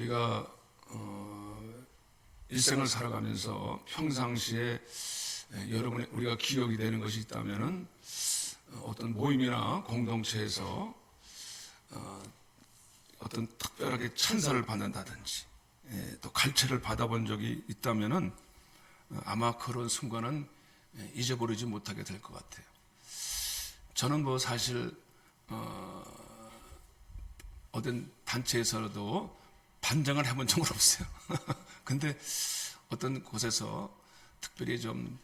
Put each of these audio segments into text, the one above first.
우리가 일생을 살아가면서 평상시에 여러분의 우리가 기억이 되는 것이 있다면은 어떤 모임이나 공동체에서 어떤 특별하게 찬사를 받는다든지 또 갈채를 받아본 적이 있다면은 아마 그런 순간은 잊어버리지 못하게 될 것 같아요. 저는 뭐 사실 어떤 단체에서도 반장을 해본 적은 없어요. 근데 어떤 곳에서 특별히 좀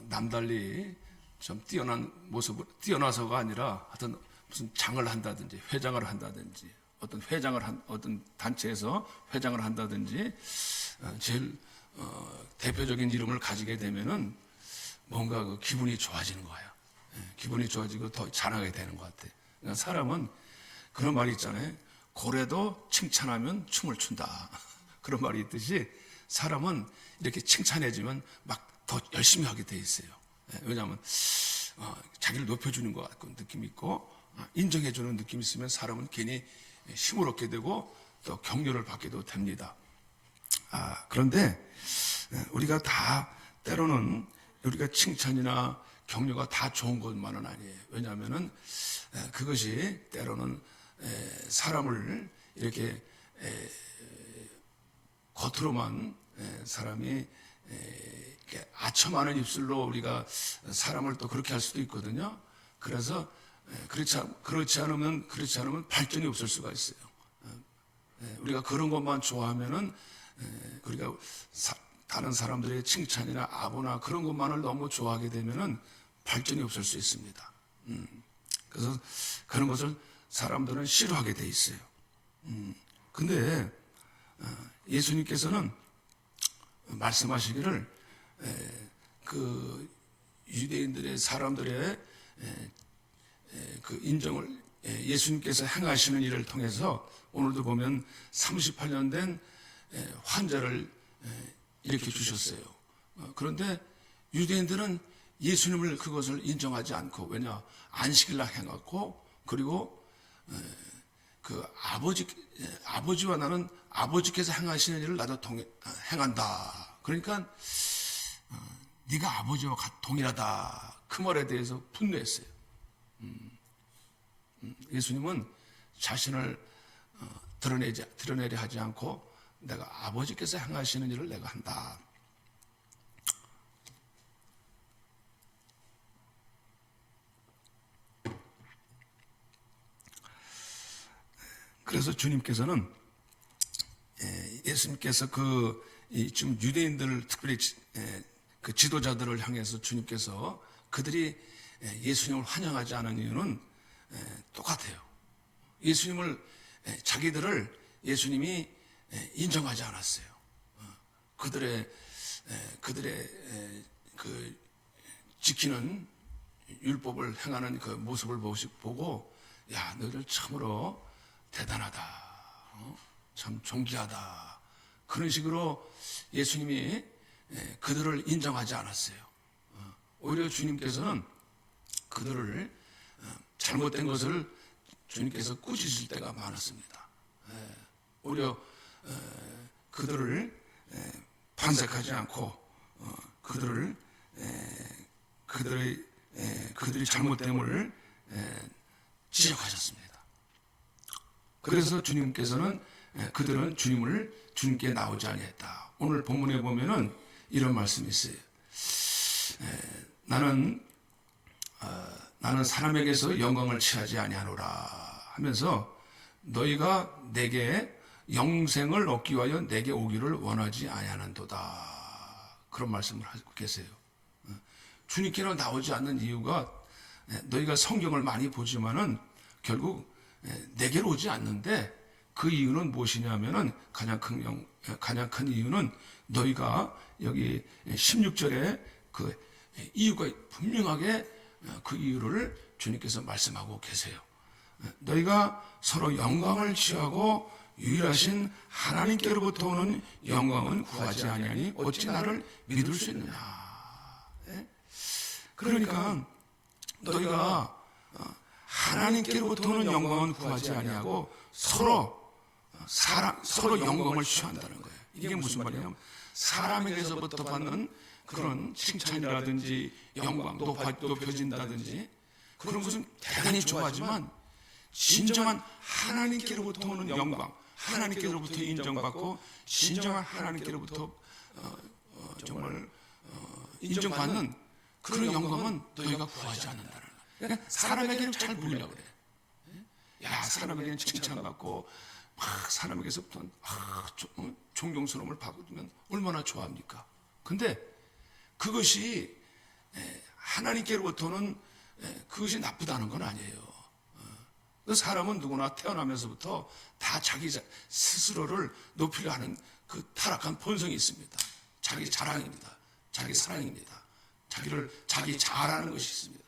남달리 좀 뛰어난 모습을, 뛰어나서가 아니라 하여튼 무슨 장을 한다든지 회장을 한다든지 어떤 단체에서 회장을 한다든지 제일 대표적인 이름을 가지게 되면은 뭔가 그 기분이 좋아지는 거예요. 기분이 좋아지고 더 잘하게 되는 것 같아요. 그러니까 사람은 그런 말이 있잖아요. 고래도 칭찬하면 춤을 춘다. 그런 말이 있듯이 사람은 이렇게 칭찬해주면 막 더 열심히 하게 돼 있어요. 왜냐하면 자기를 높여주는 것 같은 느낌이 있고 인정해주는 느낌이 있으면 사람은 괜히 힘을 얻게 되고 또 격려를 받게도 됩니다. 그런데 우리가 다 때로는 우리가 칭찬이나 격려가 다 좋은 것만은 아니에요. 왜냐하면은 그것이 때로는 사람을 이렇게 겉으로만 사람이 이렇게 아첨하는 입술로 우리가 사람을 또 그렇게 할 수도 있거든요. 그래서 그렇지 않으면 발전이 없을 수가 있어요. 우리가 그런 것만 좋아하면은 우리가 다른 사람들의 칭찬이나 아부나 그런 것만을 너무 좋아하게 되면은 발전이 없을 수 있습니다. 그래서 그런 것을 사람들은 싫어하게 돼 있어요. 근데 예수님께서는 말씀하시기를 그 유대인들의 사람들의 그 인정을 예수님께서 행하시는 일을 통해서 오늘도 보면 38년 된 환자를 일으켜 주셨어요. 그런데 유대인들은 예수님을 그것을 인정하지 않고, 왜냐 안식일 날 행했고, 그리고 그 아버지와 나는 아버지께서 행하시는 일을 나도 행한다. 그러니까 네가 아버지와 동일하다. 그 말에 대해서 분노했어요. 예수님은 자신을 드러내려 하지 않고 내가 아버지께서 행하시는 일을 내가 한다. 그래서 주님께서는 예수님께서 지금 유대인들을 특별히 그 지도자들을 향해서 주님께서 그들이 예수님을 환영하지 않은 이유는 똑같아요. 자기들을 예수님이 인정하지 않았어요. 그들의 그 지키는 율법을 행하는 그 모습을 보고 야, 너희들 참으로 대단하다. 참 존귀하다. 그런 식으로 예수님이 그들을 인정하지 않았어요. 오히려 주님께서는 그들을 잘못된 것을 주님께서 꾸짖을 때가 많았습니다. 오히려 그들을 반색하지 않고 그들이 잘못됨을 지적하셨습니다. 그래서 주님께서는 그들은 주님께 나오지 아니했다. 오늘 본문에 보면은 이런 말씀이 있어요. 나는 사람에게서 영광을 취하지 아니하노라 하면서 너희가 내게 영생을 얻기 위하여 내게 오기를 원하지 아니하는도다. 그런 말씀을 하고 계세요. 주님께로 나오지 않는 이유가 너희가 성경을 많이 보지만은 결국 내게로 오지 않는데 그 이유는 무엇이냐면은 가장 큰 이유는 너희가 여기 16절에 그 이유가 분명하게 그 이유를 주님께서 말씀하고 계세요. 너희가 서로 영광을 취하고 유일하신 하나님께로부터 오는 영광은 구하지 아니하니 어찌 나를 믿을 수 있느냐. 그러니까 너희가 하나님께로부터 오는 영광은 구하지 아니하고 서로 서로 영광을 취한다는 거예요. 이게 무슨 말이냐면 사람에게서부터 받는 그런 칭찬이라든지 영광, 높여진다든지 그런 것은 대단히 좋아하지만 진정한 하나님께로부터 오는 영광, 하나님께로부터 인정받고 진정한 하나님께로부터 정말 인정받는 그런 영광은 너희가 구하지 않는다는 거예요. 그러니까 사람에게는 잘 보이려고 그래. 야, 사람에게는 칭찬받고 막 사람에게서부터 존경스러움을 받으면 얼마나 좋아합니까? 근데 그것이 하나님께로부터는 그것이 나쁘다는 건 아니에요. 그 사람은 누구나 태어나면서부터 다 자기 스스로를 높이려 하는 그 타락한 본성이 있습니다. 자기 자랑입니다. 자기 사랑입니다. 자기 자아라는 것이 있습니다.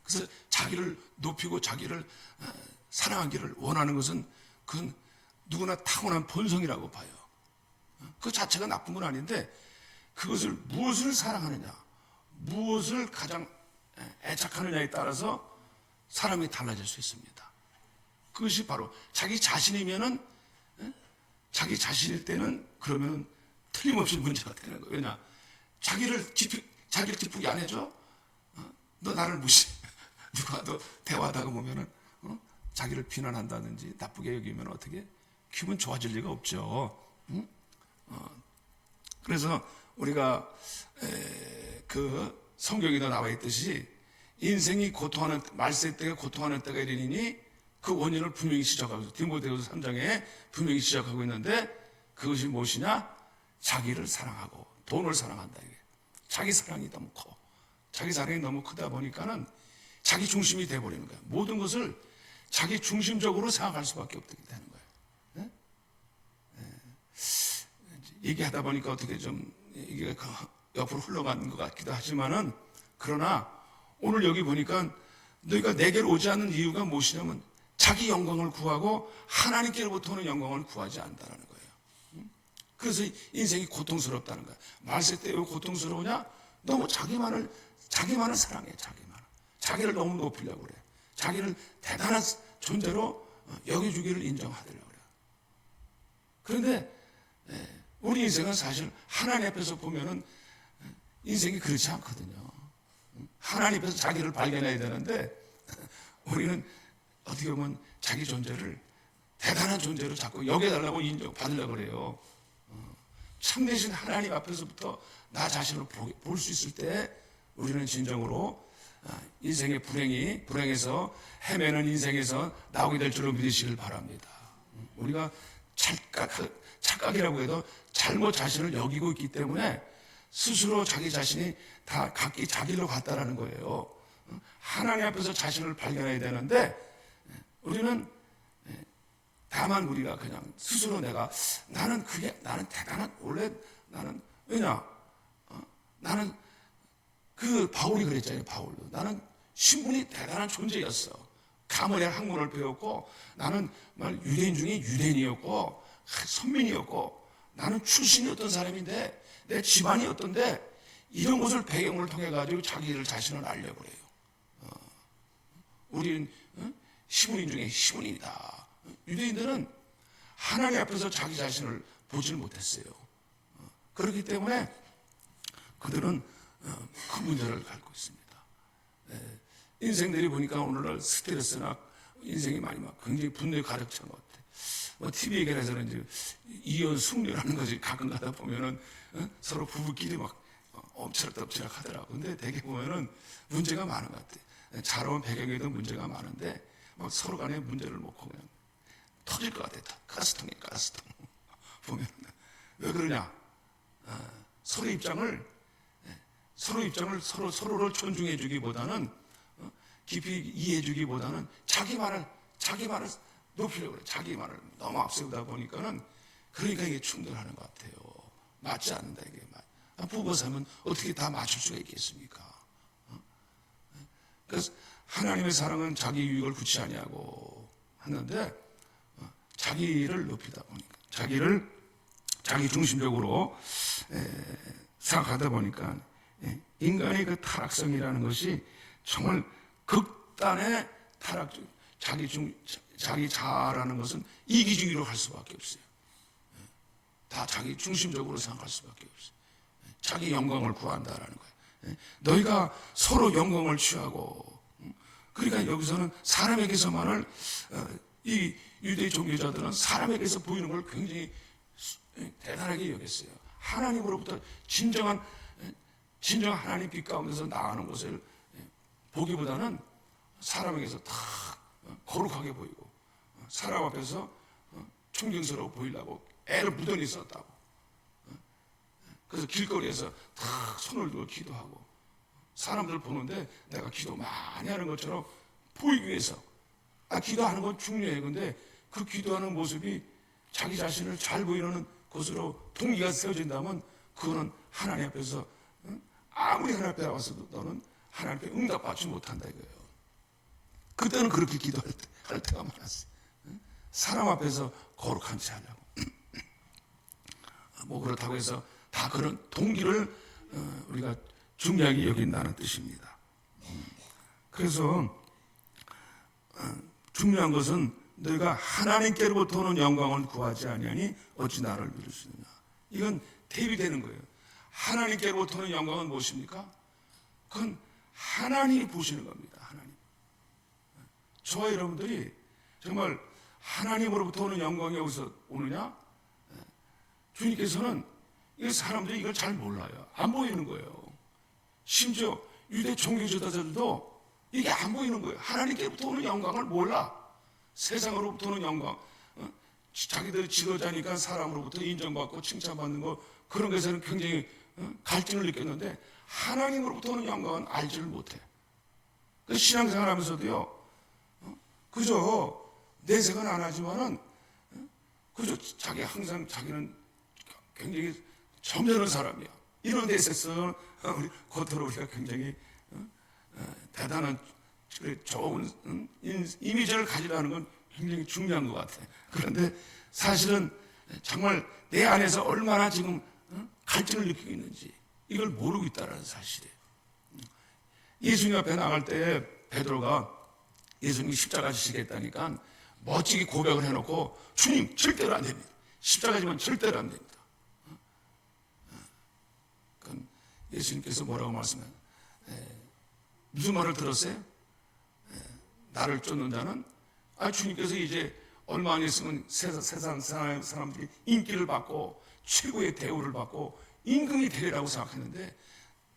그래서 자기를 높이고 자기를 사랑하기를 원하는 것은 그건 누구나 타고난 본성이라고 봐요. 그 자체가 나쁜 건 아닌데 그것을 무엇을 사랑하느냐, 무엇을 가장 애착하느냐에 따라서 사람이 달라질 수 있습니다. 그것이 바로 자기 자신이면은, 자기 자신일 때는 그러면 틀림없이 문제가 되는 거예요. 왜냐? 자기를 기쁘게 안 해줘? 너 나를 무시해. 누가 너 대화하다가 보면은, 자기를 비난한다든지 나쁘게 여기면 어떻게? 기분 좋아질 리가 없죠. 그래서 우리가 그 성경에도 나와 있듯이 인생이 고통하는 말세 때가 고통하는 때가 이르니 그 원인을 분명히 지적하고 있어요. 디모데후서 3장에 분명히 지적하고 있는데 그것이 무엇이냐? 자기를 사랑하고 돈을 사랑한다. 이게 자기 사랑이 너무 커. 자기 사랑이 너무 크다 보니까는 자기 중심이 돼버리는 거야. 모든 것을 자기 중심적으로 생각할 수밖에 없게 되는 거예요. 네? 얘기하다 보니까 어떻게 좀 이게 옆으로 흘러가는 것 같기도 하지만은 그러나 오늘 여기 보니까 너희가 내게로 오지 않는 이유가 무엇이냐면 자기 영광을 구하고 하나님께로부터 오는 영광을 구하지 않는다는 거예요. 그래서 인생이 고통스럽다는 거예요. 말세 때 왜 고통스러우냐? 너무 자기만을 사랑해. 자기를 너무 높이려고 그래. 자기를 대단한 존재로 여겨주기를 인정하려고 그래요. 그런데 우리 인생은 사실 하나님 앞에서 보면은 인생이 그렇지 않거든요. 하나님 앞에서 자기를 발견해야 되는데 우리는 어떻게 보면 자기 존재를 대단한 존재로 자꾸 여겨달라고 인정받으려고 그래요. 참되신 하나님 앞에서부터 나 자신을 볼 수 있을 때 우리는 진정으로 인생의 불행에서 헤매는 인생에서 나오게 될 줄로 믿으시길 바랍니다. 우리가 착각이라고 해도 잘못 자신을 여기고 있기 때문에 스스로 자기 자신이 다 각기 자기로 갔다라는 거예요. 하나님 앞에서 자신을 발견해야 되는데 우리는 다만 우리가 그냥 스스로 나는 대단한 왜냐? 나는 그 바울이 그랬잖아요. 바울도 나는 신분이 대단한 존재였어. 가문의 학문을 배웠고 나는 유대인 중에 유대인이었고 선민이었고 나는 출신이 어떤 사람인데 내 집안이 어떤데 이런 것을 배경을 통해 가지고 자신을 알려고 그래요. 우리는 시문인 중에 시문이다. 유대인들은 하나님 앞에서 자기 자신을 보지를 못했어요. 그렇기 때문에 그들은 그 문제를 갖고 있습니다. 인생들이 보니까 오늘날 스트레스나 인생이 많이 굉장히 분노에 가득 찬 것 같아. TV 얘기해서는 이제 이혼 숙녀라는 것이 가끔 가다 보면은 서로 부부끼리 막 엎치락덮치락 하더라고. 근데 대개 보면은 문제가 많은 것 같아. 잘 온 배경에도 문제가 많은데 막 서로 간에 문제를 놓고 그냥 터질 것 같아. 가스통에 가스통. 보면 왜 그러냐? 서로 입장을 서로를 존중해 주기보다는 깊이 이해해 주기보다는 자기 말을 높이려고 그래. 자기 말을 너무 앞세우다 보니까는 그러니까 이게 충돌하는 것 같아요. 맞지 않는다 이게. 부부 사면 어떻게 다 맞출 수가 있겠습니까? 그래서 하나님의 사랑은 자기 유익을 굳이 아니하고 하는데 자기를 높이다 보니까 자기 중심적으로 생각하다 보니까 인간의 그 타락성이라는 것이 정말 극단의 자기 자아라는 것은 이기주의로 할 수밖에 없어요. 다 자기 중심적으로 생각할 수밖에 없어요. 자기 영광을 구한다라는 거예요. 너희가 서로 영광을 취하고, 그러니까 여기서는 사람에게서만을, 이 유대 종교자들은 사람에게서 보이는 걸 굉장히 대단하게 여겼어요. 하나님으로부터 진정한 하나님 빛 가운데서 나가는 것을 보기보다는 사람에게서 다 거룩하게 보이고, 사람 앞에서 존경스러워 보이려고 애를 무던히 썼다고. 그래서 길거리에서 다 손을 들고 기도하고, 사람들 보는데 내가 기도 많이 하는 것처럼 보이기 위해서. 기도하는 건 중요해요. 근데 그 기도하는 모습이 자기 자신을 잘 보이는 것으로 동기가 세워진다면 그거는 하나님 앞에서, 아무리 하나님 앞에 나와서도 너는 하나님 앞에 응답받지 못한다 이거예요. 그때는 그렇게 기도할 때가 많았어요. 사람 앞에서 거룩한 채 하려고. 뭐 그렇다고 해서 다 그런 동기를 우리가 중요하게 여긴다는 뜻입니다. 그래서 중요한 것은 너희가 하나님께로부터 오는 영광을 구하지 아니하니 어찌 나를 믿을 수 있느냐. 이건 대비되는 거예요. 하나님께로부터 오는 영광은 무엇입니까? 그건 하나님이 보시는 겁니다. 하나님. 저와 여러분들이 정말 하나님으로부터 오는 영광이 어디서 오느냐? 주님께서는 이 사람들이 이걸 잘 몰라요. 안 보이는 거예요. 심지어 유대 종교지도자들도 이게 안 보이는 거예요. 하나님께로부터 오는 영광을 몰라. 세상으로부터 오는 영광, 자기들이 지도자니까 사람으로부터 인정받고 칭찬받는 거, 그런 것에는 굉장히 갈증을 느꼈는데 하나님으로부터 오는 영광은 알지를 못해. 그래서 신앙생활 하면서도요, 그저 내색은 안 하지만은 그저 항상 자기는 굉장히 점잖은 사람이야. 이런 데서 우리 겉으로 우리가 굉장히 대단한 좋은 이미지를 가지라는 건 굉장히 중요한 것 같아요. 그런데 사실은 정말 내 안에서 얼마나 지금 갈증을 느끼고 있는지 이걸 모르고 있다는 사실이에요. 예수님 앞에 나갈 때 베드로가 예수님이 십자가 지시겠다니까 멋지게 고백을 해놓고, 주님 절대로 안 됩니다. 십자가지만 절대로 안 됩니다. 그건 예수님께서 뭐라고 말씀해요? 무슨 말을 들었어요? 나를 쫓는 자는, 주님께서 이제 얼마 안 있으면 세상 사람들이 인기를 받고 최고의 대우를 받고 임금이 되리라고 생각했는데,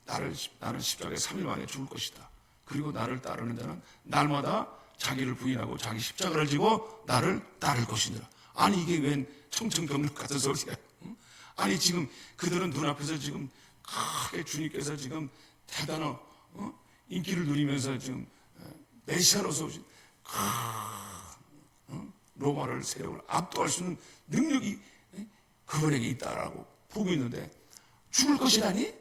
나는 십자가에 3일 만에 죽을 것이다. 그리고 나를 따르는 자는 날마다 자기를 부인하고 자기 십자가를 지고 나를 따를 것이니라. 아니 이게 웬 청천벽력 같은 소리야. 아니 지금 그들은 눈앞에서 지금 크게 주님께서 지금 대단한 인기를 누리면서 지금 메시아로서 오신 로마를 세력을 압도할 수 있는 능력이 그분에게 있다라고 보고 있는데 죽을 것이라니?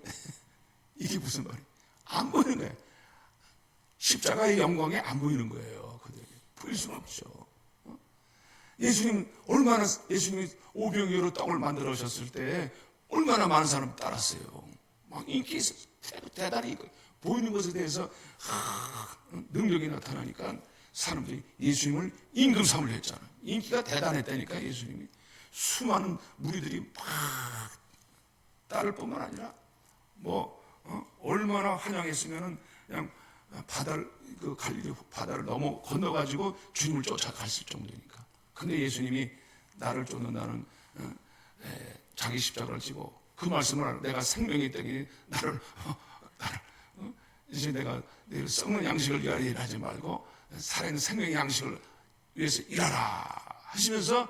이게 무슨 말이에요? 안 보이는 거예요. 십자가의 영광에 안 보이는 거예요. 그들에게 보일 수는 없죠. 예수님이 오병이어로 떡을 만들어 오셨을 때 얼마나 많은 사람이 따랐어요. 막 인기 있어서 대단히 보이는 것에 대해서 능력이 나타나니까 사람들이 예수님을 임금 삼으려 했잖아요. 인기가 대단했다니까 예수님이. 수많은 무리들이 막 따를 뿐만 아니라 얼마나 환영했으면은 그냥 갈릴리 바다를 건너가지고 주님을 쫓아갔을 정도니까. 근데 예수님이 나를 쫓는다는 자기 십자가를 지고 그 말씀을 하라. 내가 생명이 되니 나를 이제 내가 썩는 양식을 위하여 일하지 말고 살아있는 생명의 양식을 위해서 일하라 하시면서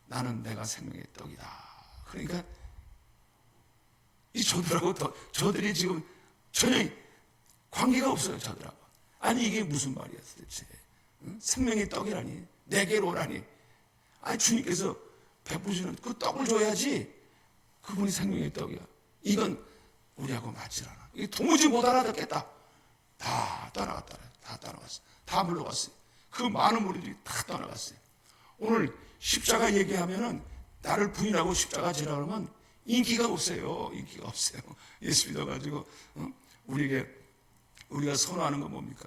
나는 내가 생명의 떡이다. 그러니까 이 저들이 지금 전혀 관계가 없어요. 저들하고. 아니 이게 무슨 말이야 도대체. 생명의 떡이라니, 내게로 오라니. 주님께서 베푸시는 그 떡을 줘야지 그분이 생명의 떡이야. 이건 우리하고 맞지 않아. 이게 도무지 못 알아듣겠다. 다 떠나갔다. 다 떠나갔어요. 다 물러갔어요. 그 많은 무리들이 다 떠나갔어요. 오늘 십자가 얘기하면은 나를 부인하고 십자가 지라 그러면 인기가 없어요. 인기가 없어요. 예수 믿어가지고 우리가 선호하는 건 뭡니까?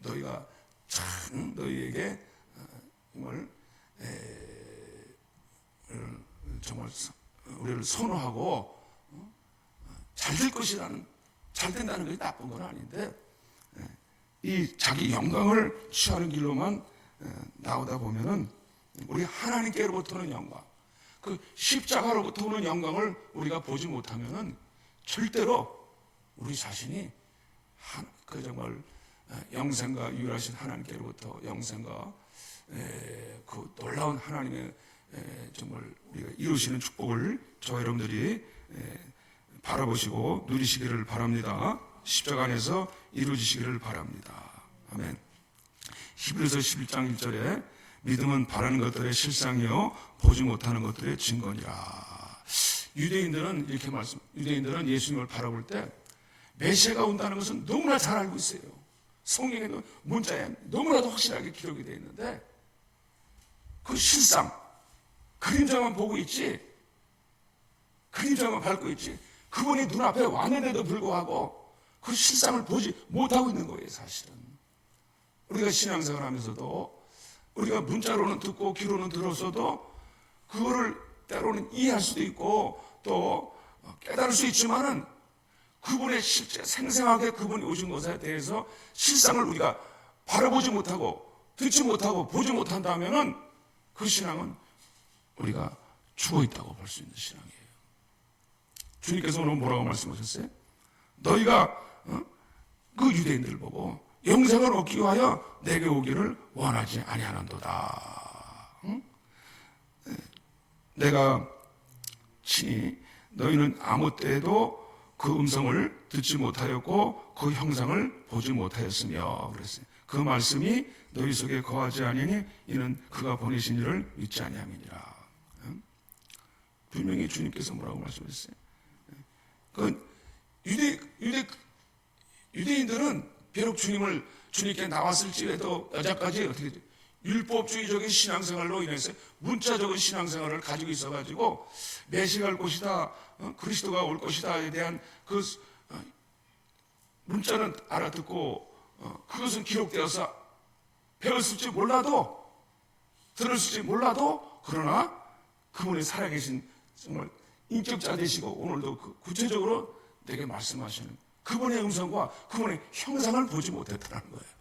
너희가 참 너희에게 정말 우리를 선호하고 잘 될 것이라는, 잘 된다는 것이 나쁜 건 아닌데, 이 자기 영광을 취하는 길로만 나오다 보면은 우리 하나님께로부터 오는 영광, 그 십자가로부터 오는 영광을 우리가 보지 못하면은 절대로 우리 자신이 그 정말 영생과 유일하신 하나님께로부터 영생과 그 놀라운 하나님의 정말 우리가 이루시는 축복을 저와 여러분들이 바라보시고 누리시기를 바랍니다. 십자가 안에서 이루어지시기를 바랍니다. 아멘. 히브리서 11장 1절에 믿음은 바라는 것들의 실상이요 보지 못하는 것들의 증거니라. 유대인들은 이렇게 유대인들은 예수님을 바라볼 때 메시아가 온다는 것은 너무나 잘 알고 있어요. 성경에도 문자에 너무나도 확실하게 기록이 되어 있는데 그 실상, 그림자만 보고 있지, 그림자만 밟고 있지, 그분이 눈앞에 왔는데도 불구하고 그 실상을 보지 못하고 있는 거예요. 사실은 우리가 신앙생활 하면서도 우리가 문자로는 듣고 귀로는 들었어도 그거를 때로는 이해할 수도 있고 또 깨달을 수 있지만은 그분의 실제 생생하게 그분이 오신 것에 대해서 실상을 우리가 바라보지 못하고 듣지 못하고 보지 못한다면은 그 신앙은 우리가 죽어 있다고 볼 수 있는 신앙이에요. 주님께서 오늘 뭐라고 말씀하셨어요? 너희가 그 유대인들을 보고 영생을 얻기 위하여 내게 오기를 원하지 아니하는도다. 내가 친히 너희는 아무 때에도 그 음성을 듣지 못하였고 그 형상을 보지 못하였으며 그랬어요. 그 말씀이 너희 속에 거하지 아니니 이는 그가 보내신 이를 믿지 아니함이니라. 분명히 주님께서 뭐라고 말씀하셨어요? 그 유대인들은 비록 주님께 나왔을지라도 여자까지 어떻게 율법주의적인 신앙생활로 인해서 문자적인 신앙생활을 가지고 있어가지고 메시아가 올 것이다, 그리스도가 올 것이다에 대한 그 문자는 알아듣고 그것은 기록되어서 배웠을지 몰라도 들었을지 몰라도 그러나 그분이 살아계신 정말 인격자 되시고 오늘도 그 구체적으로 내게 말씀하시는 그분의 음성과 그분의 형상을 보지 못했다는 거예요.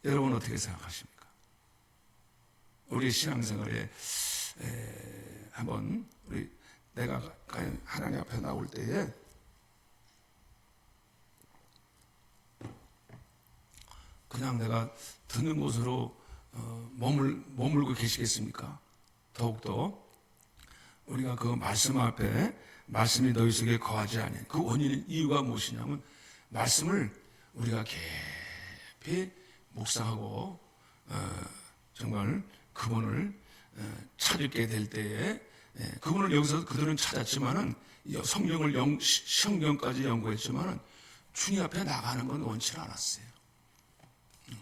여러분 어떻게 생각하십니까? 우리 신앙생활에 한번 내가 하나님 앞에 나올 때에 그냥 내가 듣는 곳으로 머물고 계시겠습니까? 더욱더 우리가 그 말씀 앞에 말씀이 너희 속에 거하지 않은 그 원인의 이유가 무엇이냐면 말씀을 우리가 깊이 묵상하고 정말 그분을 찾게 될 때에 그분을 여기서 그들은 찾았지만은 성경까지 연구했지만은 주님 앞에 나가는 건 원치 않았어요.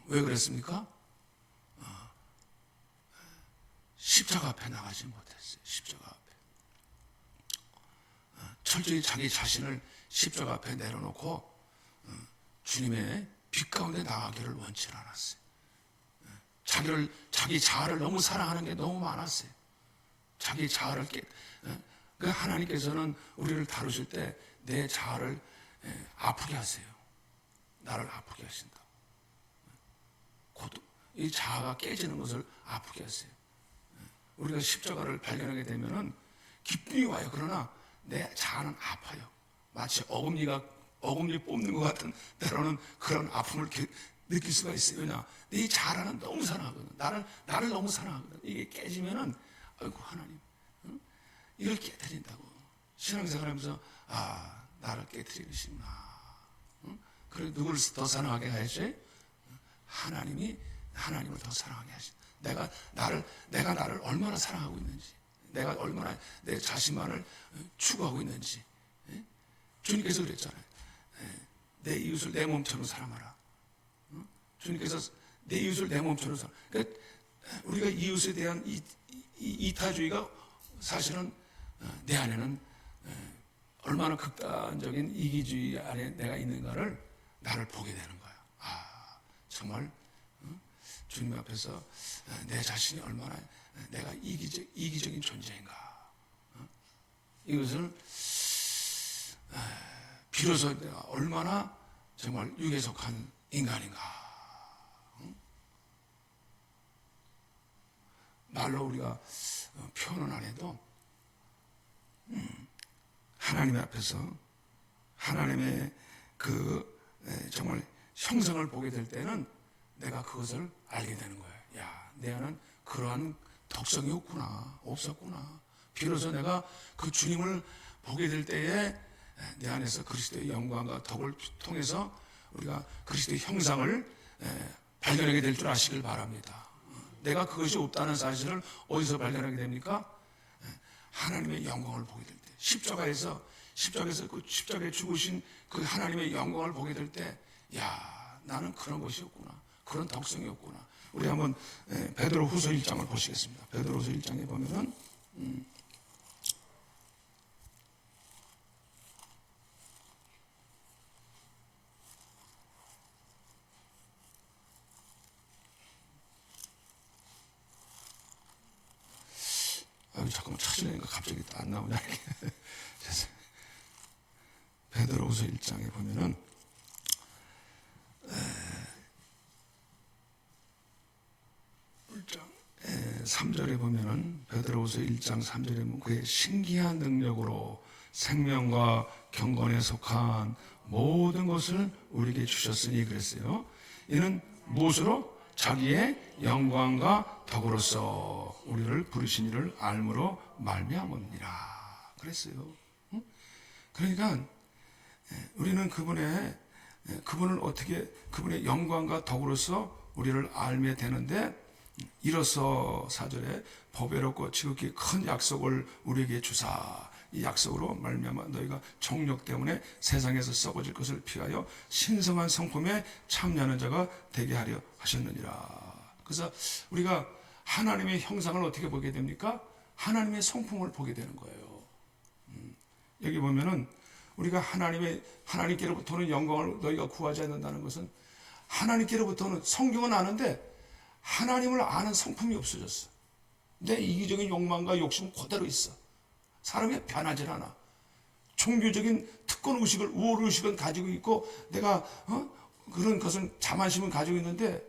왜 그랬습니까? 십자가 앞에 나가지 못했어요. 십자가 앞에 철저히 자기 자신을 십자가 앞에 내려놓고 주님의 빛 가운데 나가기를 원치 않았어요. 자기 자아를 너무 사랑하는 게 너무 많았어요. 자기 자아를 하나님께서는 우리를 다루실 때 내 자아를 아프게 하세요. 나를 아프게 하신다. 이 자아가 깨지는 것을 아프게 하세요. 우리가 십자가를 발견하게 되면은 기쁨이 와요. 그러나 내 자아는 아파요. 마치 어금니 뽑는 것 같은 때로는 그런 아픔을 느낄 수가 있어요. 왜냐? 내 자아는 너무 사랑하거든. 나를 너무 사랑하거든. 이게 깨지면은 아이고 하나님, 이걸 깨뜨린다고. 신앙생활하면서 나를 깨뜨리시구나. 그래 누구를 더 사랑하게 하지? 하나님을 더 사랑하게 하신다. 내가 나를 얼마나 사랑하고 있는지, 내가 얼마나 내 자신만을 추구하고 있는지. 주님께서 그랬잖아요. 내 이웃을 내 몸처럼 사랑하라. 주님께서 내 이웃을 내 몸처럼 사랑. 그러니까 우리가 이웃에 대한 이타주의가 사실은 내 안에는 얼마나 극단적인 이기주의 안에 내가 있는가를 나를 보게 되는 거야. 아, 정말 주님 앞에서 내 자신이 얼마나 내가 이기적인 존재인가. 이것을 비로소 내가 얼마나 정말 육에 속한 인간인가. 말로 우리가 표현은 안 해도 하나님 앞에서 하나님의 그 정말 형상을 보게 될 때는 내가 그것을 알게 되는 거예요. 야, 내 안은 그러한 덕성이 없었구나. 비로소 내가 그 주님을 보게 될 때에 내 안에서 그리스도의 영광과 덕을 통해서 우리가 그리스도의 형상을 발견하게 될 줄 아시길 바랍니다. 내가 그것이 없다는 사실을 어디서 발견하게 됩니까? 하나님의 영광을 보게 될 때, 십자가에서 그 십자가에 죽으신 그 하나님의 영광을 보게 될 때, 야, 나는 그런 것이 없구나, 그런 덕성이 없구나. 우리 한번 베드로후서 1장을 보시겠습니다. 베드로후서 1장에 보면은 잠깐만 찾으려니까 갑자기 안 나오냐 이렇게. 베드로후서 1장에 보면은 3절에 보면은 베드로후서 1장 3절에 보면 그의 신기한 능력으로 생명과 경건에 속한 모든 것을 우리에게 주셨으니 그랬어요. 이는 무엇으로? 자기의 영광과 덕으로서 우리를 부르신 이를 알므로 말미암으니라 그랬어요. 그러니까 우리는 그분을 어떻게 그분의 영광과 덕으로서 우리를 알게 되는데, 이로써 4절에 보배롭고 지극히 큰 약속을 우리에게 주사, 이 약속으로 말미암아 너희가 정욕 때문에 세상에서 썩어질 것을 피하여 신성한 성품에 참여하는 자가 되게 하려 하셨느니라. 그래서 우리가 하나님의 형상을 어떻게 보게 됩니까? 하나님의 성품을 보게 되는 거예요. 여기 보면은 우리가 하나님께로부터는 영광을 너희가 구하지 않는다는 것은, 하나님께로부터는 성경은 아는데 하나님을 아는 성품이 없어졌어. 내 이기적인 욕망과 욕심은 그대로 있어. 사람이 변하질 않아. 종교적인 특권 의식을, 우월 의식은 가지고 있고, 내가 그런 것은 자만심은 가지고 있는데,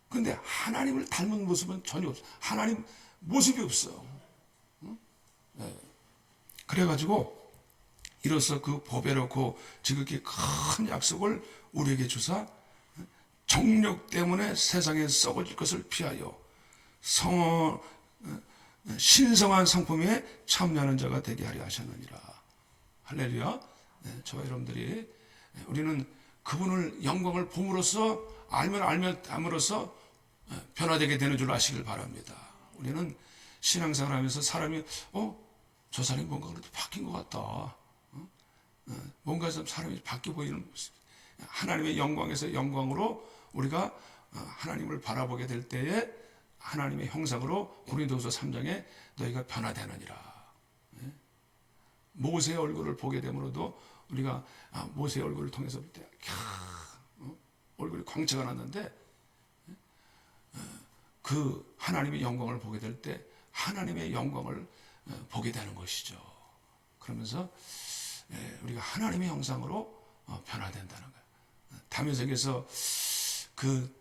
근데 하나님을 닮은 모습은 전혀 없어. 하나님 모습이 없어. 네. 그래가지고 이로써 그 보배롭고 지극히 큰 약속을 우리에게 주사 정욕 때문에 세상에 썩어질 것을 피하여 신성한 성품에 참여하는 자가 되게 하려 하셨느니라. 할렐루야. 네, 저와 여러분들이 우리는 그분을 영광을 봄으로써 알므로써 변화되게 되는 줄 아시길 바랍니다. 우리는 신앙생활 하면서 사람이 저 사람이 뭔가 그래도 바뀐 것 같다. 뭔가 좀 사람이 바뀌어 보이는 모습. 하나님의 영광에서 영광으로 우리가 하나님을 바라보게 될 때에 하나님의 형상으로 고린도후서 3장에 너희가 변화되느니라. 모세의 얼굴을 보게 되므로도 우리가 모세의 얼굴을 통해서 볼 때 얼굴이 광채가 났는데, 그 하나님의 영광을 보게 될 때 하나님의 영광을 보게 되는 것이죠. 그러면서 우리가 하나님의 형상으로 변화된다는 거예요. 다메섹에서 그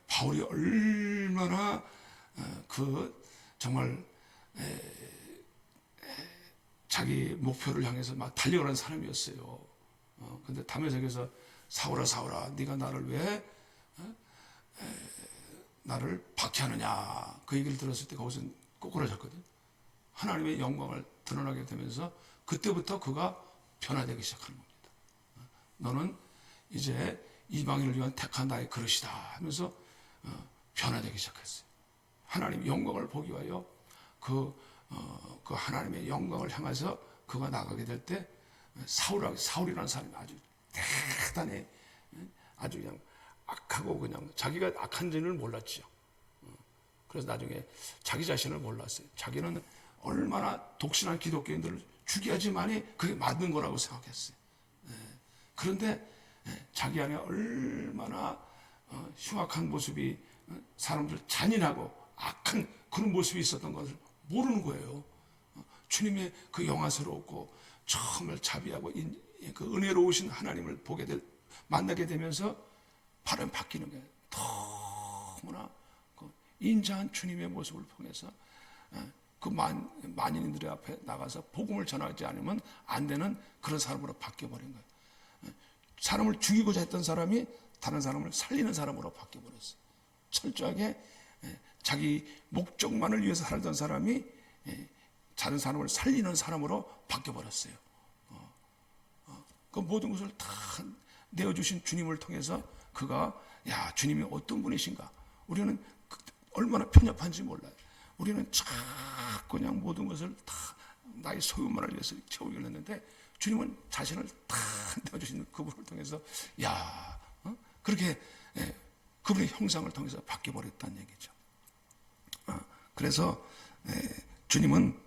바울이 얼마나 정말 자기 목표를 향해서 막 달려가는 사람이었어요. 근데 다메섹에서 사울아 네가 나를 왜 나를 박해하느냐, 그 얘기를 들었을 때 거기서 꼬꾸라졌거든. 하나님의 영광을 드러나게 되면서 그때부터 그가 변화되기 시작하는 겁니다. 너는 이제 이방인을 위한 택한 나의 그릇이다 하면서 변화되기 시작했어요. 하나님의 영광을 보기 위하여 그 하나님의 영광을 향해서 그가 나가게 될 때 사울이라는 사람이 아주 대단히 아주 그냥 악하고 그냥 자기가 악한 줄을 몰랐지요. 그래서 나중에 자기 자신을 몰랐어요. 자기는 얼마나 독신한 기독교인들을 죽여야지만이 그게 맞는 거라고 생각했어요. 그런데 자기 안에 얼마나 흉악한 모습이, 사람들 잔인하고 악한 그런 모습이 있었던 것을 모르는 거예요. 주님의 그 영화스럽고 정말 자비하고 그 은혜로우신 하나님을 만나게 되면서 바로 바뀌는 거예요. 너무나 그 인자한 주님의 모습을 통해서 그 만인들의 앞에 나가서 복음을 전하지 않으면 안 되는 그런 사람으로 바뀌어버린 거예요. 사람을 죽이고자 했던 사람이 다른 사람을 살리는 사람으로 바뀌어버렸어요. 철저하게 자기 목적만을 위해서 살던 사람이 다른 사람을 살리는 사람으로 바뀌어버렸어요. 그 모든 것을 다 내어주신 주님을 통해서 그가, 야, 주님이 어떤 분이신가? 우리는 얼마나 편협한지 몰라요. 우리는 자꾸 그냥 모든 것을 다 나의 소유만을 위해서 채우려고 했는데, 주님은 자신을 다 내어주시는 그분을 통해서, 야, 그렇게 그분의 형상을 통해서 바뀌어버렸다는 얘기죠. 그래서 주님은,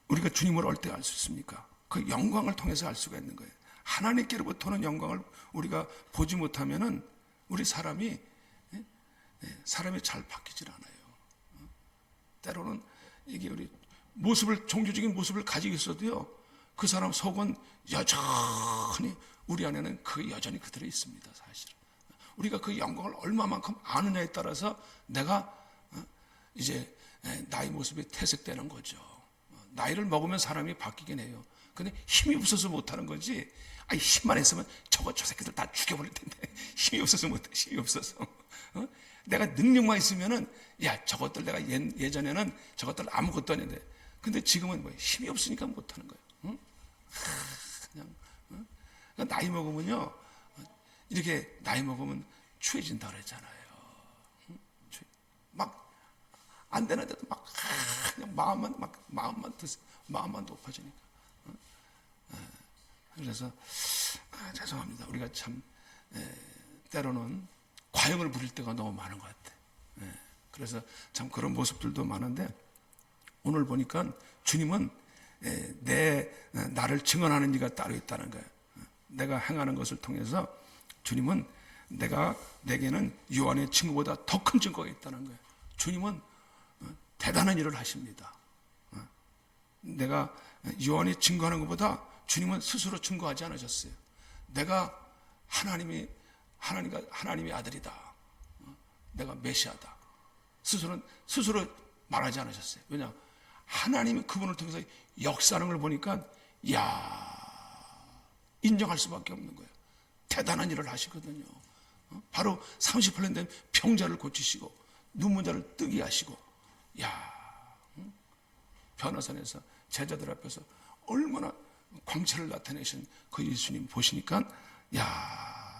우리가 주님을 어떻게 알 수 있습니까? 그 영광을 통해서 알 수가 있는 거예요. 하나님께로부터는 영광을 우리가 보지 못하면은 우리 사람이 잘 바뀌질 않아요. 때로는 이게 우리 종교적인 모습을 가지고 있어도요, 그 사람 속은 여전히, 우리 안에는 그 여전히 그대로 있습니다. 사실은 우리가 그 영광을 얼마만큼 아느냐에 따라서 내가 이제 나의 모습이 퇴색되는 거죠. 나이를 먹으면 사람이 바뀌긴 해요. 근데 힘이 없어서 못하는 거지. 아니, 힘만 있으면 저 새끼들 다 죽여버릴 텐데. 힘이 없어서 못해. 힘이 없어서. 내가 능력만 있으면은, 야, 저것들 내가 예전에는 저것들 아무것도 아닌데. 근데 지금은 뭐 힘이 없으니까 못하는 거예요. 그냥. 그러니까 나이 먹으면요, 이렇게 나이 먹으면 추해진다 그랬잖아요. 막 안 되는데도 막 그냥 마음만 높아지니까. 그래서 죄송합니다. 우리가 참 때로는 과형을 부릴 때가 너무 많은 것 같아. 그래서 참 그런 모습들도 많은데, 오늘 보니까 주님은 나를 증언하는 이가 따로 있다는 거예요. 내가 행하는 것을 통해서 주님은 내게는 요한의 증거보다 더 큰 증거가 있다는 거예요. 주님은 대단한 일을 하십니다. 내가 요한이 증거하는 것보다 주님은 스스로 증거하지 않으셨어요. 내가 하나님의 아들이다. 내가 메시아다. 스스로 말하지 않으셨어요. 왜냐? 하나님이 그분을 통해서 역사하는 걸 보니까, 인정할 수밖에 없는 거예요. 대단한 일을 하시거든요. 바로 38년 된 병자를 고치시고 눈먼 자를 뜨게 하시고, 변화산에서 제자들 앞에서 얼마나 광채를 나타내신 그 예수님 보시니까,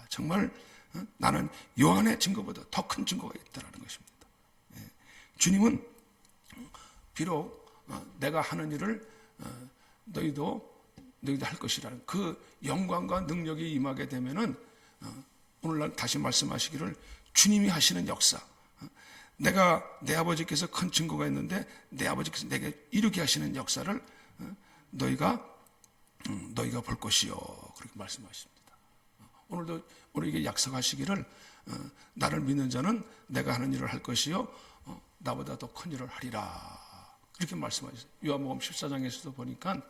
정말 나는 요한의 증거보다 더 큰 증거가 있다는 것입니다. 주님은 비록 내가 하는 일을 너희도 할 것이라는 그 영광과 능력이 임하게 되면은, 오늘날 다시 말씀하시기를, 주님이 하시는 역사, 내 아버지께서 큰 증거가 있는데 내 아버지께서 내게 이루게 하시는 역사를 너희가 볼 것이요, 그렇게 말씀하십니다. 오늘도 우리에게 약속하시기를, 나를 믿는 자는 내가 하는 일을 할 것이요, 나보다 더 큰 일을 하리라, 그렇게 말씀하셨어요. 요한복음 14장에서도 보니까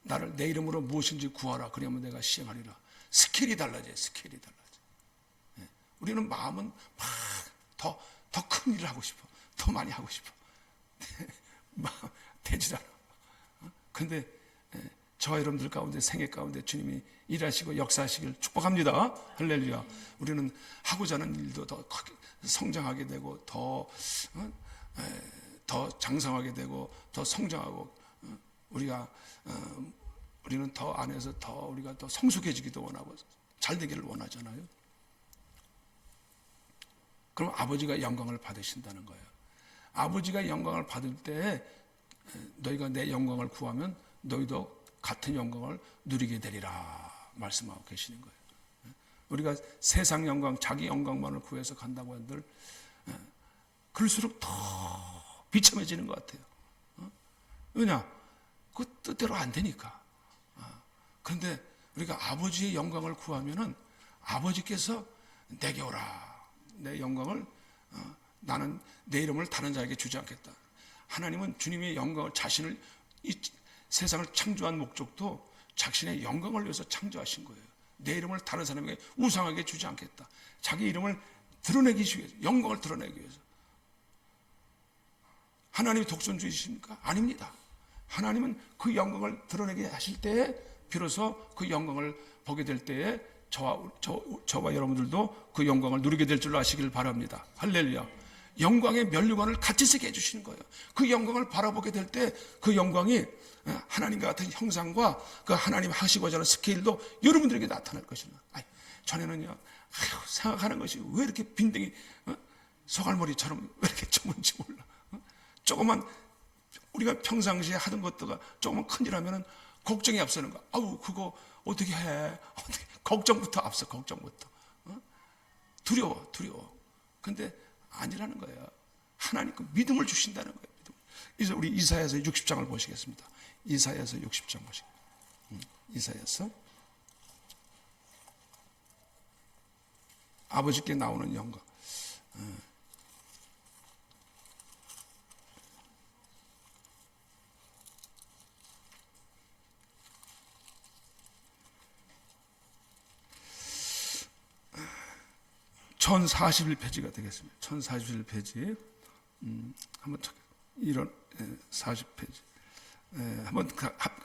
나를 내 이름으로 무엇인지 구하라, 그러면 내가 시행하리라. 스케일이 달라져요. 우리는 마음은 더 큰 일을 하고 싶어, 더 많이 하고 싶어. 되질 않아. 근데 저와 여러분들 가운데, 생애 가운데 주님이 일하시고 역사하시길 축복합니다. 할렐루야. 우리는 하고자 하는 일도 더 성장하게 되고, 더 장성하게 되고, 더 성장하고, 우리는 더 안에서 우리가 더 성숙해지기도 원하고 잘 되기를 원하잖아요. 그럼 아버지가 영광을 받으신다는 거예요. 아버지가 영광을 받을 때 너희가 내 영광을 구하면 너희도 같은 영광을 누리게 되리라 말씀하고 계시는 거예요. 우리가 세상 영광, 자기 영광만을 구해서 간다고 한들 그럴수록 더 비참해지는 것 같아요. 왜냐? 그 뜻대로 안 되니까. 그런데 우리가 아버지의 영광을 구하면은 아버지께서 내게 오라. 내 영광을 나는 내 이름을 다른 자에게 주지 않겠다. 하나님은 주님의 영광을 자신을 이 세상을 창조한 목적도 자신의 영광을 위해서 창조하신 거예요. 내 이름을 다른 사람에게 우상하게 주지 않겠다. 자기 이름을 드러내기 위해서, 영광을 드러내기 위해서. 하나님이 독선주의십니까? 아닙니다. 하나님은 그 영광을 드러내게 하실 때에 비로소 그 영광을 보게 될 때에 저와 여러분들도 그 영광을 누리게 될 줄로 아시길 바랍니다. 할렐루야. 영광의 면류관을 같이 쓰게 해주시는 거예요. 그 영광을 바라보게 될 때 그 영광이 하나님과 같은 형상과 그 하나님 하시고자 하는 스케일도 여러분들에게 나타날 것입니다. 전에는요, 생각하는 것이 왜 이렇게 빈둥이 소갈머리처럼 왜 이렇게 좁은지 몰라. 조금만 우리가 평상시에 하던 것들가 조금만 큰일하면은 걱정이 앞서는 거야. 그거 어떻게 해? 걱정부터 앞서, 걱정부터. 두려워. 근데 아니라는 거예요. 하나님 그 믿음을 주신다는 거예요. 믿음. 이제 우리 이사야서 60장을 보시겠습니다. 이사야서 60장 보시겠습니다. 이사야서 아버지께 나오는 영광. (1041페이지가) 되겠습니다. 1041페이지. 한번 이런 40페이지. 한번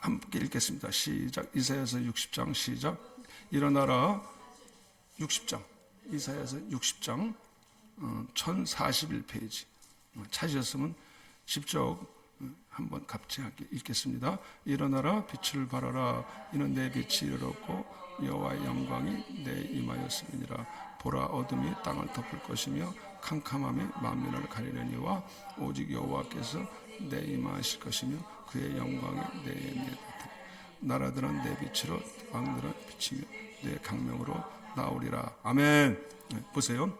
함께 읽겠습니다. 시작. 이사야서 60장 시작. 일어나라. 60장. 이사야서 60장 1041페이지. 찾으셨으면 10쪽 한번 갑자기 읽겠습니다. 일어나라 빛을 발하라. 이는 내 빛이 이르렀고 여호와의 영광이 내 임하였음이니라. 보라 어둠이 땅을 덮을 것이며 캄캄함이 만민을 가리려니와 오직 여호와께서 내 임하실 것이며 그의 영광이 내에 나타나 나라들은 내 빛으로 왕들은 비치며 내 강명으로 나오리라. 아멘. 보세요.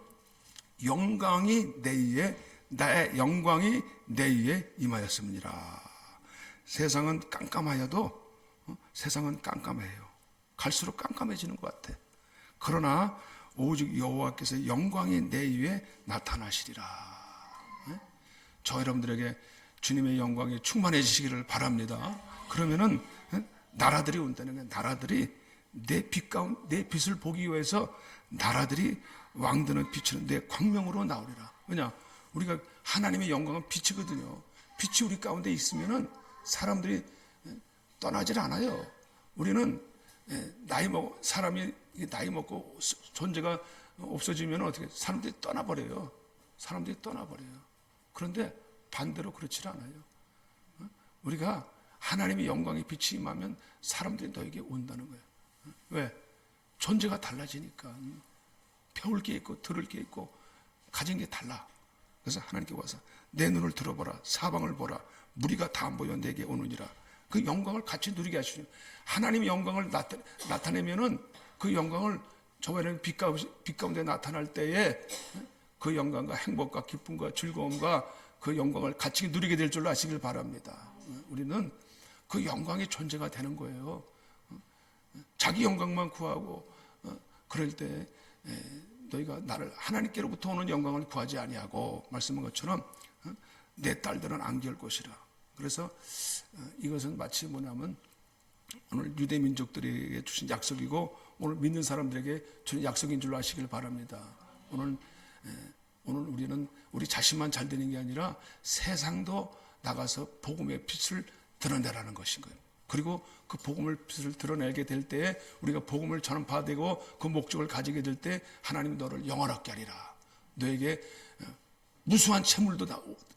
영광이 내 위에 나의 영광이 내 위에 임하였음이니라. 세상은 깜깜하여도 세상은 깜깜해요. 갈수록 깜깜해지는 것 같아. 그러나 오직 여호와께서 영광이 내 위에 나타나시리라. 저 여러분들에게 주님의 영광이 충만해지시기를 바랍니다. 그러면은 나라들이 온다는 게, 나라들이 내 빛을 보기 위해서 나라들이 왕들은 빛을 내 광명으로 나오리라. 왜냐? 우리가 하나님의 영광은 빛이거든요. 빛이 우리 가운데 있으면은 사람들이 떠나질 않아요. 우리는 사람이 나이 먹고 존재가 없어지면 어떻게, 사람들이 떠나버려요. 그런데 반대로 그렇지 않아요. 우리가 하나님의 영광의 빛이 임하면 사람들이 너에게 온다는 거예요. 왜? 존재가 달라지니까. 배울 게 있고 들을 게 있고 가진 게 달라. 그래서 하나님께 와서 내 눈을 들어보라. 사방을 보라. 무리가 다 모여 내게 오느니라. 그 영광을 같이 누리게 하시는, 하나님의 영광을 나타내면은 그 영광을 저번에는 빛 가운데 나타날 때에 그 영광과 행복과 기쁨과 즐거움과 그 영광을 같이 누리게 될 줄로 아시길 바랍니다. 우리는 그 영광의 존재가 되는 거예요. 자기 영광만 구하고 그럴 때 너희가 나를 하나님께로부터 오는 영광을 구하지 아니하고 말씀한 것처럼 내 딸들은 안개일 것이라. 그래서 이것은 마치 뭐냐면 오늘 유대 민족들에게 주신 약속이고 오늘 믿는 사람들에게 주는 약속인 줄로 아시길 바랍니다. 오늘 우리는 우리 자신만 잘 되는 게 아니라 세상도 나가서 복음의 빛을 드러내라는 것인 거예요. 그리고 그 복음의 빛을 드러내게 될 때에 우리가 복음을 전파되고 그 목적을 가지게 될 때 하나님 너를 영원하게 하리라. 너에게 무수한 채물도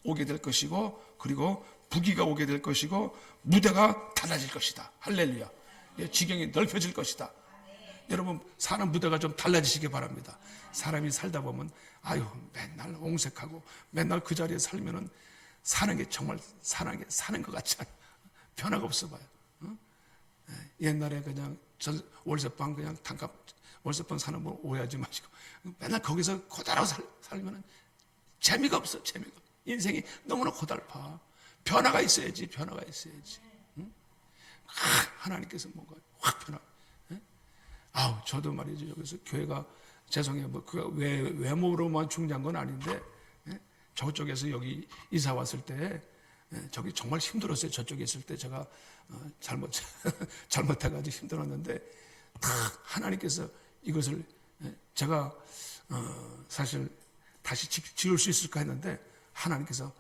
오게 될 것이고 그리고 부귀가 오게 될 것이고 무대가 달라질 것이다. 할렐루야. 지경이 넓혀질 것이다. 여러분 사는 무대가 좀 달라지시기 바랍니다. 사람이 살다 보면 맨날 옹색하고 맨날 그 자리에 살면은 사는 게 정말 사는 것 같지 않아요. 변화가 없어 봐요. 옛날에 그냥 월세방 그냥 단값 월세방 사는 분 오해하지 마시고 맨날 거기서 고달하고 살면은 재미가 없어. 재미가. 인생이 너무나 고달파. 변화가 있어야지. 응? 하나님께서 뭔가 확 변화. 아우, 저도 말이죠. 여기서 교회가 죄송해요. 뭐 그 외모로만 중요한 건 아닌데, 저쪽에서 여기 이사 왔을 때, 저기 정말 힘들었어요. 저쪽에 있을 때 제가 잘못해가지고 힘들었는데, 다 하나님께서 이것을 제가 사실 다시 지을 수 있을까 했는데 하나님께서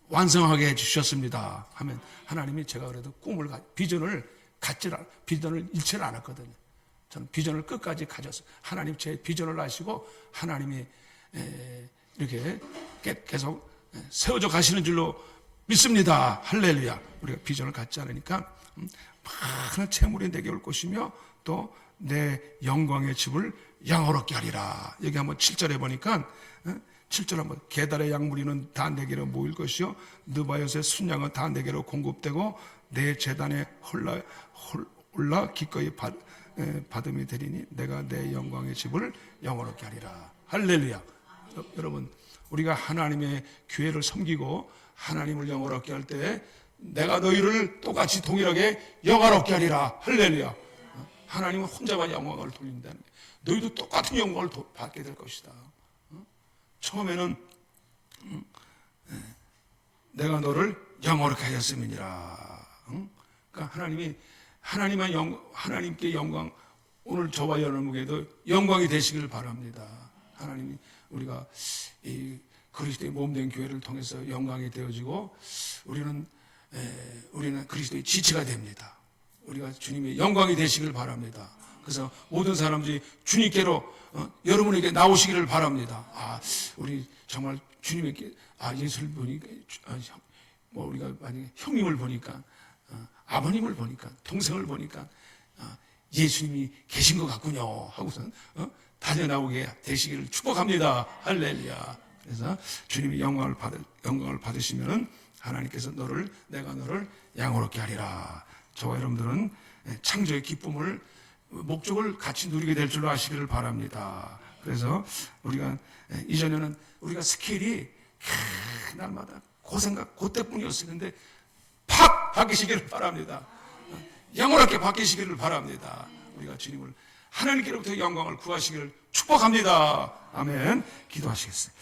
완성하게 해주셨습니다 하면, 하나님이 제가 그래도 비전을 잃지를 않았거든요. 저는 비전을 끝까지 가졌어요. 하나님 제 비전을 아시고 하나님이 이렇게 계속 세워져 가시는 줄로 믿습니다. 할렐루야. 우리가 비전을 갖지 않으니까 많은 재물이 내게 올 것이며 또 내 영광의 집을 양호롭게 하리라. 여기 한번 7절에 보니까 7절 한번, 게달의 양무리는 다 내게로 모일 것이요 느바요스의 순양은 다 내게로 공급되고 내 제단에 올라 기꺼이 받음이 되리니 내가 내 영광의 집을 영원롭게 하리라. 할렐루야. 여러분, 우리가 하나님의 교회를 섬기고 하나님을 영원롭게 할 때 내가 너희를 똑같이 동일하게 영원롭게 하리라. 할렐루야. 하나님은 혼자만 영광을 돌린다는 게, 너희도 똑같은 영광을 받게 될 것이다. 처음에는 내가 너를 영원롭게 하였음이니라. 그러니까 하나님께 영광, 오늘 저와 여러분에게도 영광이 되시길 바랍니다. 하나님이 우리가 이 그리스도의 몸된 교회를 통해서 영광이 되어지고 우리는 그리스도의 지체가 됩니다. 우리가 주님의 영광이 되시길 바랍니다. 그래서 모든 사람들이 주님께로 여러분에게 나오시기를 바랍니다. 우리 정말 주님에게 예수를 보니까 뭐 우리가 만약에 형님을 보니까 아버님을 보니까 동생을 보니까 예수님이 계신 것 같군요 하고선 달려나오게 되시기를 축복합니다. 할렐루야. 그래서 주님이 영광을 받으시면은 하나님께서 내가 너를 양호롭게 하리라. 저와 여러분들은 창조의 기쁨을, 목적을 같이 누리게 될 줄로 아시기를 바랍니다. 그래서 우리가 이전에는 우리가 스케일이 날마다 그때뿐이었었는데 팍 바뀌시기를 바랍니다. 영원하게 바뀌시기를 바랍니다. 우리가 주님을, 하나님께로부터 영광을 구하시기를 축복합니다. 아멘. 기도하시겠어요.